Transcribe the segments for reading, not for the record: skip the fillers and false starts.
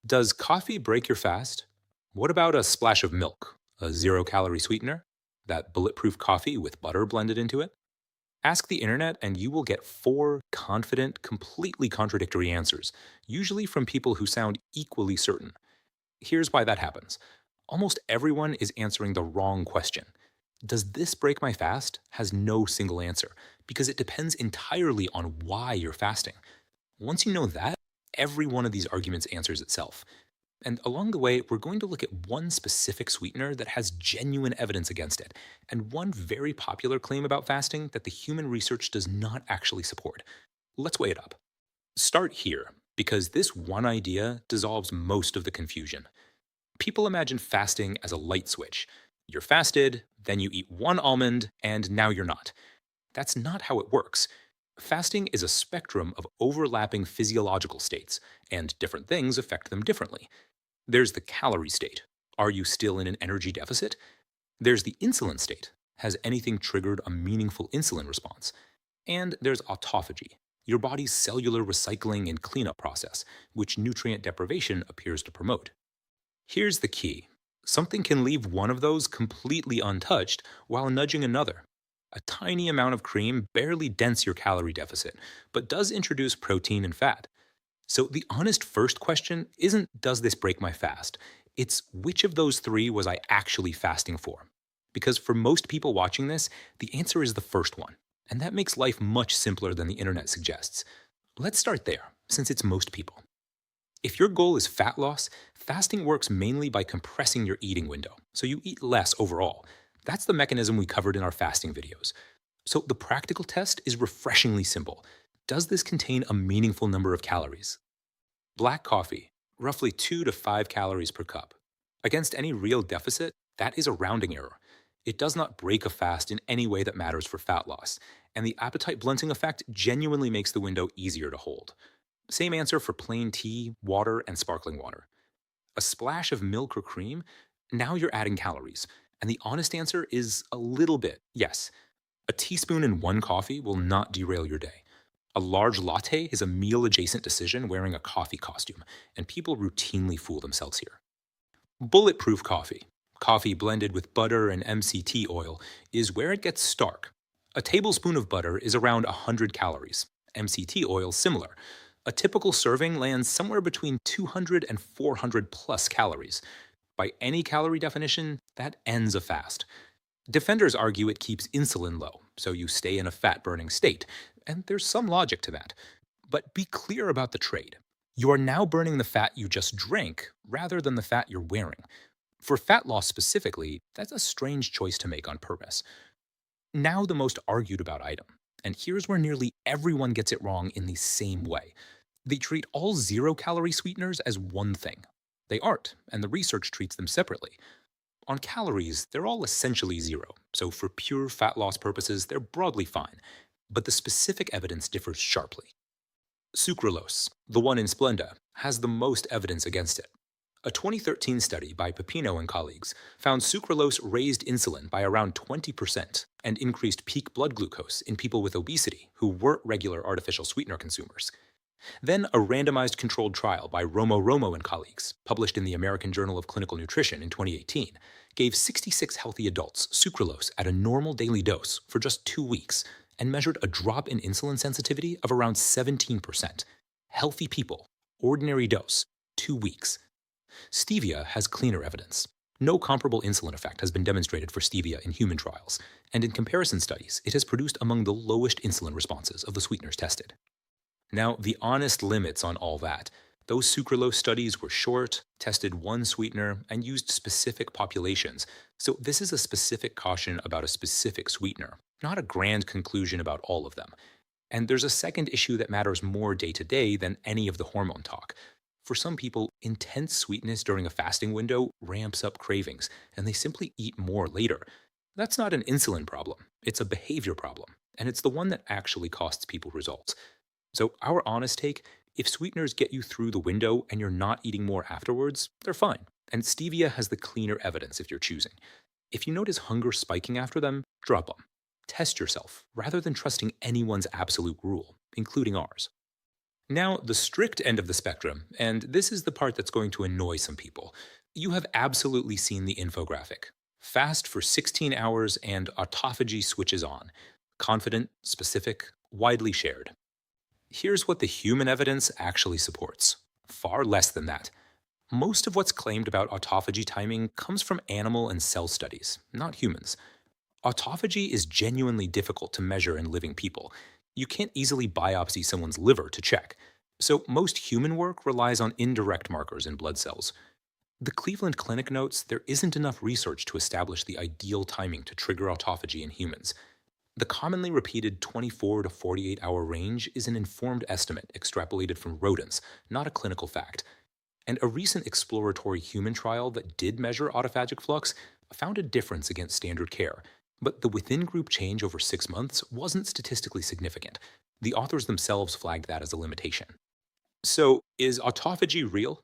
Does coffee break your fast? What about a splash of milk, a zero-calorie sweetener, that bulletproof coffee with butter blended into it? Ask the internet and you will get four confident, completely contradictory answers, usually from people who sound equally certain. Here's why that happens. Almost everyone is answering the wrong question. Does this break my fast? Has no single answer, because it depends entirely on why you're fasting. Once you know that, every one of these arguments answers itself. And along the way, we're going to look at one specific sweetener that has genuine evidence against it, and one very popular claim about fasting that the human research does not actually support. Let's weigh it up. Start here, because this one idea dissolves most of the confusion. People imagine fasting as a light switch. You're fasted, then you eat one almond, and now you're not. That's not how it works. Fasting is a spectrum of overlapping physiological states, and different things affect them differently. There's the calorie state. Are you still in an energy deficit? There's the insulin state. Has anything triggered a meaningful insulin response? And there's autophagy, your body's cellular recycling and cleanup process, which nutrient deprivation appears to promote. Here's the key. Something can leave one of those completely untouched while nudging another. A tiny amount of cream barely dents your calorie deficit, but does introduce protein and fat. So the honest first question isn't, does this break my fast? It's, which of those three was I actually fasting for? Because for most people watching this, the answer is the first one. And that makes life much simpler than the internet suggests. Let's start there, since it's most people. If your goal is fat loss, fasting works mainly by compressing your eating window, so you eat less overall. That's the mechanism we covered in our fasting videos. So the practical test is refreshingly simple. Does this contain a meaningful number of calories? Black coffee, roughly 2 to 5 calories per cup. Against any real deficit, that is a rounding error. It does not break a fast in any way that matters for fat loss, and the appetite blunting effect genuinely makes the window easier to hold. Same answer for plain tea, water, and sparkling water. A splash of milk or cream, now you're adding calories. And the honest answer is a little bit, yes. A teaspoon in one coffee will not derail your day. A large latte is a meal adjacent decision wearing a coffee costume, and people routinely fool themselves here. Bulletproof coffee, coffee blended with butter and MCT oil, is where it gets stark. A tablespoon of butter is around 100 calories, MCT oil similar. A typical serving lands somewhere between 200 and 400 plus calories. By any calorie definition, that ends a fast. Defenders argue it keeps insulin low, so you stay in a fat burning state, and there's some logic to that. But be clear about the trade. You are now burning the fat you just drank rather than the fat you're wearing. For fat loss specifically, that's a strange choice to make on purpose. Now, the most argued about item. And here's where nearly everyone gets it wrong in the same way. They treat all zero-calorie sweeteners as one thing. They aren't, and the research treats them separately. On calories, they're all essentially zero, so for pure fat loss purposes, they're broadly fine. But the specific evidence differs sharply. Sucralose, the one in Splenda, has the most evidence against it. A 2013 study by Pepino and colleagues found sucralose raised insulin by around 20% and increased peak blood glucose in people with obesity who weren't regular artificial sweetener consumers. Then a randomized controlled trial by Romo and colleagues, published in the American Journal of Clinical Nutrition in 2018, gave 66 healthy adults sucralose at a normal daily dose for just 2 weeks and measured a drop in insulin sensitivity of around 17%. Healthy people, ordinary dose, 2 weeks. Stevia has cleaner evidence. No comparable insulin effect has been demonstrated for stevia in human trials, and in comparison studies, it has produced among the lowest insulin responses of the sweeteners tested. Now, the honest limits on all that. Those sucralose studies were short, tested one sweetener, and used specific populations. So this is a specific caution about a specific sweetener, not a grand conclusion about all of them. And there's a second issue that matters more day to day than any of the hormone talk. For some people, intense sweetness during a fasting window ramps up cravings, and they simply eat more later. That's not an insulin problem, it's a behavior problem, and it's the one that actually costs people results. So, our honest take, if sweeteners get you through the window and you're not eating more afterwards, they're fine. And stevia has the cleaner evidence if you're choosing. If you notice hunger spiking after them, drop them. Test yourself rather than trusting anyone's absolute rule, including ours. Now, the strict end of the spectrum, and this is the part that's going to annoy some people. You have absolutely seen the infographic. Fast for 16 hours and autophagy switches on. Confident, specific, widely shared. Here's what the human evidence actually supports. Far less than that. Most of what's claimed about autophagy timing comes from animal and cell studies, not humans. Autophagy is genuinely difficult to measure in living people. You can't easily biopsy someone's liver to check. So most human work relies on indirect markers in blood cells. The Cleveland Clinic notes there isn't enough research to establish the ideal timing to trigger autophagy in humans. The commonly repeated 24 to 48 hour range is an informed estimate extrapolated from rodents, not a clinical fact. And a recent exploratory human trial that did measure autophagic flux found a difference against standard care, but the within group change over 6 months wasn't statistically significant. The authors themselves flagged that as a limitation. So, is autophagy real?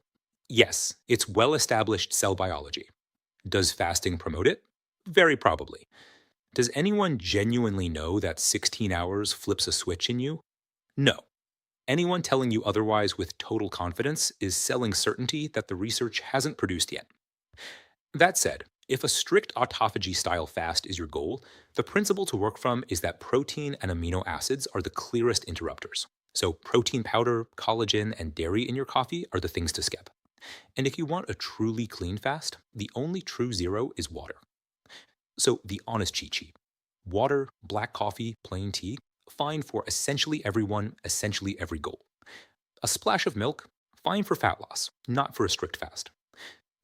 Yes, it's well established cell biology. Does fasting promote it? Very probably. Does anyone genuinely know that 16 hours flips a switch in you? No. Anyone telling you otherwise with total confidence is selling certainty that the research hasn't produced yet. That said, if a strict autophagy style fast is your goal, the principle to work from is that protein and amino acids are the clearest interrupters. So, protein powder, collagen, and dairy in your coffee are the things to skip. And if you want a truly clean fast, the only true zero is water. So, the honest cheat sheet: water, black coffee, plain tea, fine for essentially everyone, essentially every goal. A splash of milk, fine for fat loss, not for a strict fast.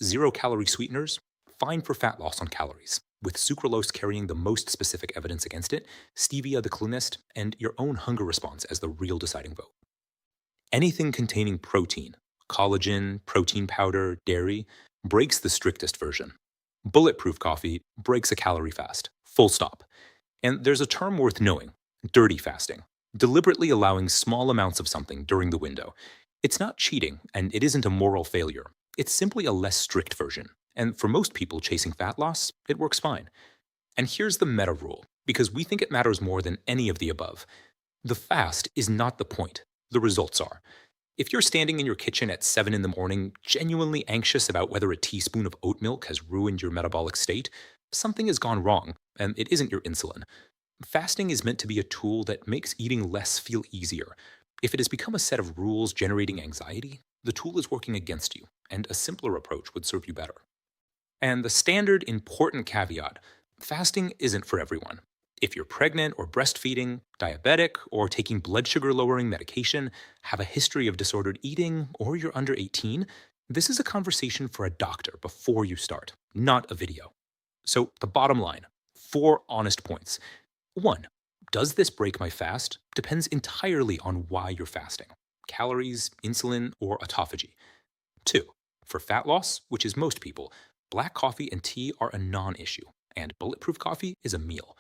0-calorie sweeteners, fine for fat loss on calories, with sucralose carrying the most specific evidence against it, stevia the cleanest, and your own hunger response as the real deciding vote. Anything containing protein, collagen, protein powder, dairy, breaks the strictest version. Bulletproof coffee breaks a calorie fast, full stop. And there's a term worth knowing: dirty fasting, deliberately allowing small amounts of something during the window. It's not cheating, and it isn't a moral failure. It's simply a less strict version. And for most people chasing fat loss, it works fine. And here's the meta rule, because we think it matters more than any of the above. The fast is not the point. The results are. If you're standing in your kitchen at 7 in the morning, genuinely anxious about whether a teaspoon of oat milk has ruined your metabolic state, something has gone wrong, and it isn't your insulin. Fasting is meant to be a tool that makes eating less feel easier. If it has become a set of rules generating anxiety, the tool is working against you, and a simpler approach would serve you better. And the standard important caveat: fasting isn't for everyone. If you're pregnant or breastfeeding, diabetic, or taking blood sugar lowering medication, have a history of disordered eating, or you're under 18, this is a conversation for a doctor before you start, not a video. So, the bottom line: 4 honest points. 1. Does this break my fast? Depends entirely on why you're fasting: calories, insulin, or autophagy. 2. For fat loss, which is most people, black coffee and tea are a non-issue, and bulletproof coffee is a meal.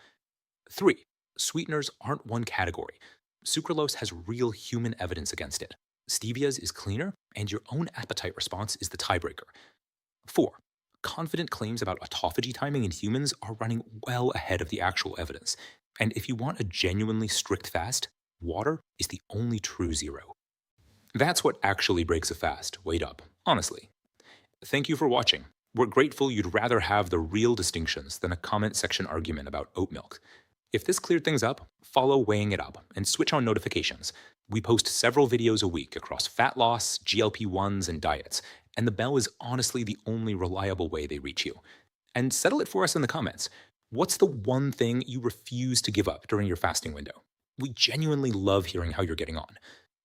3. Sweeteners aren't one category. Sucralose has real human evidence against it. Stevia's is cleaner, and your own appetite response is the tiebreaker. 4. Confident claims about autophagy timing in humans are running well ahead of the actual evidence. And if you want a genuinely strict fast, water is the only true zero. That's what actually breaks a fast. Wait up, honestly. Thank you for watching. We're grateful you'd rather have the real distinctions than a comment section argument about oat milk. If this cleared things up, follow Weighing It Up and switch on notifications. We post several videos a week across fat loss, GLP-1s, and diets, and the bell is honestly the only reliable way they reach you. And settle it for us in the comments. What's the one thing you refuse to give up during your fasting window? We genuinely love hearing how you're getting on.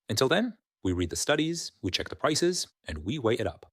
Until then, we read the studies, we check the prices, and we weigh it up.